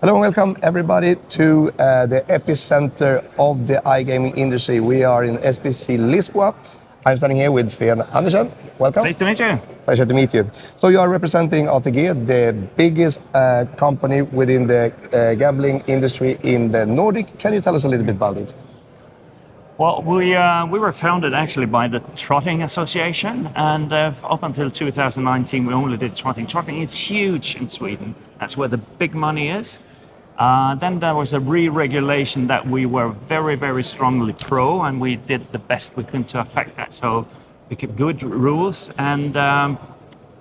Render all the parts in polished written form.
Hello and welcome everybody to the epicenter of the iGaming industry. We are in SBC Lisbon. I'm standing here with Sten Andersen. Welcome. Nice to meet you. Pleasure to meet you. So you are representing ATG, the biggest company within the gambling industry in the Nordic. Can you tell us a little bit about it? Well, we were founded actually by the Trotting Association, and up until 2019 we only did trotting. Trotting is huge in Sweden. That's where the big money is. Then there was a re-regulation that we were very, very strongly pro, and we did the best we could to affect that. So we kept good rules, and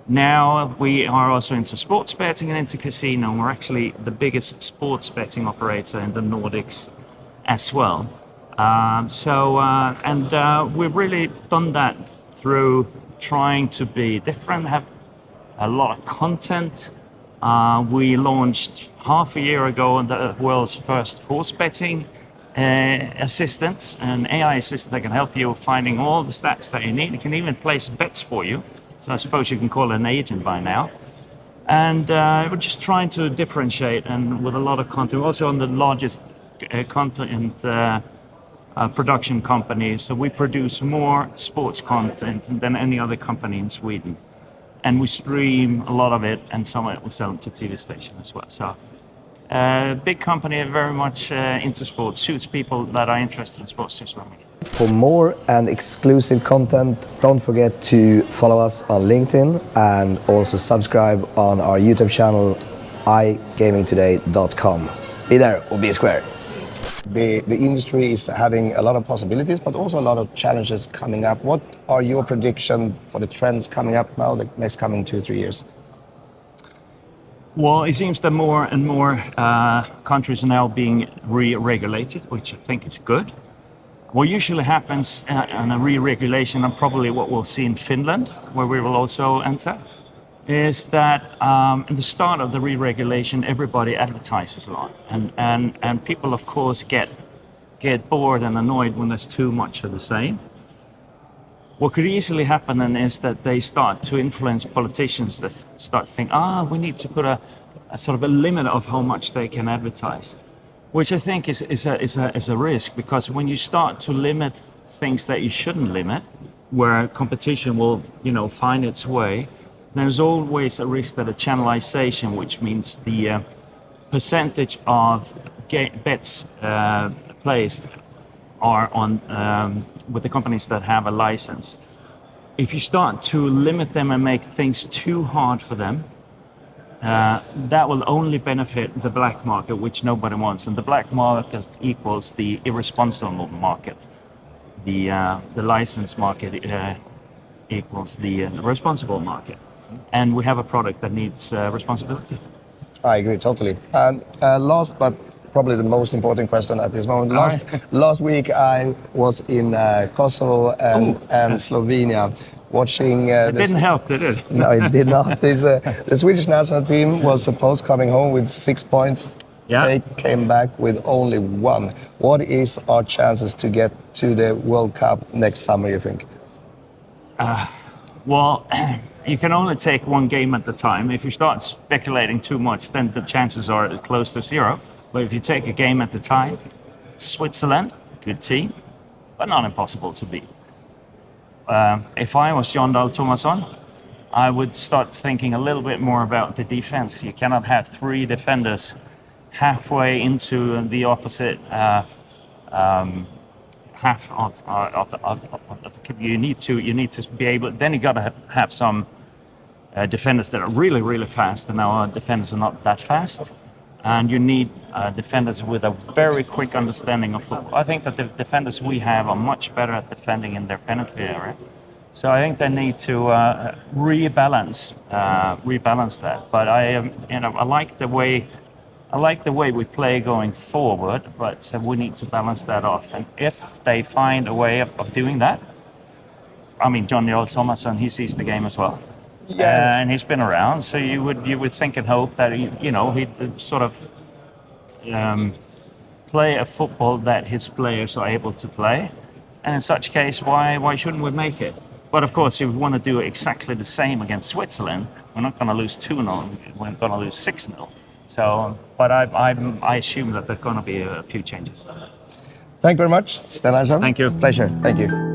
now we are also into sports betting and into casino. We're actually the biggest sports betting operator in the Nordics as well. We've really done that through trying to be different, have a lot of content. We launched half a year ago the world's first horse betting assistant, an AI assistant that can help you finding all the stats that you need. It can even place bets for you. So I suppose you can call it an agent by now. And we're just trying to differentiate, and with a lot of content. We're also on the largest content production company. So we produce more sports content than any other company in Sweden. And we stream a lot of it, and some of it we sell to TV station as well. So big company, very much into sports, suits people that are interested in sports system. For more and exclusive content, don't forget to follow us on LinkedIn and also subscribe on our YouTube channel, igamingtoday.com. Be there or be square. The industry is having a lot of possibilities, but also a lot of challenges coming up. What are your predictions for the trends coming up now, the next coming 2-3 years? Well, it seems that more and more countries are now being re-regulated, which I think is good. What usually happens in a re-regulation, and probably what we'll see in Finland, where we will also enter, is that in the start of the re-regulation, everybody advertises a lot, and people of course get bored and annoyed when there's too much of the same. What could easily happen then is that they start to influence politicians that start to think, we need to put a sort of a limit of how much they can advertise, which I think is a risk, because when you start to limit things that you shouldn't limit, where competition will find its way, there's always a risk that a channelization, which means the percentage of bets placed are on with the companies that have a license. If you start to limit them and make things too hard for them, that will only benefit the black market, which nobody wants. And the black market equals the irresponsible market. The license market equals the responsible market. And we have a product that needs responsibility. I agree totally. And last but probably the most important question at this moment. Last week I was in Kosovo and Slovenia watching... it didn't help, did it? No, it did not. The Swedish national team was supposed coming home with 6 points. Yeah. They came back with only 1. What is our chances to get to the World Cup next summer, you think? Well, you can only take one game at a time. If you start speculating too much, then the chances are close to 0. But if you take a game at a time, Switzerland, good team, but not impossible to beat. If I was Jon Dahl Tomasson, I would start thinking a little bit more about the defense. You cannot have 3 defenders halfway into the opposite half of you need to be able. Then you got to have some defenders that are really, really fast, and our defenders are not that fast. And you need defenders with a very quick understanding of football. I think that the defenders we have are much better at defending in their penalty area. So I think they need to rebalance that. But I like the way we play going forward, but we need to balance that off. And if they find a way of doing that, I mean, Jon Dahl Tomasson, he sees the game as well. Yeah. And he's been around, so you would think and hope that he'd sort of play a football that his players are able to play. And in such case, why shouldn't we make it? But of course, if we want to do exactly the same against Switzerland, we're not going to lose 2-0, we're going to lose 6-0. So, but I assume that there are going to be a few changes. Thank you very much, Sten Andersson. Thank you. Pleasure. Thank you.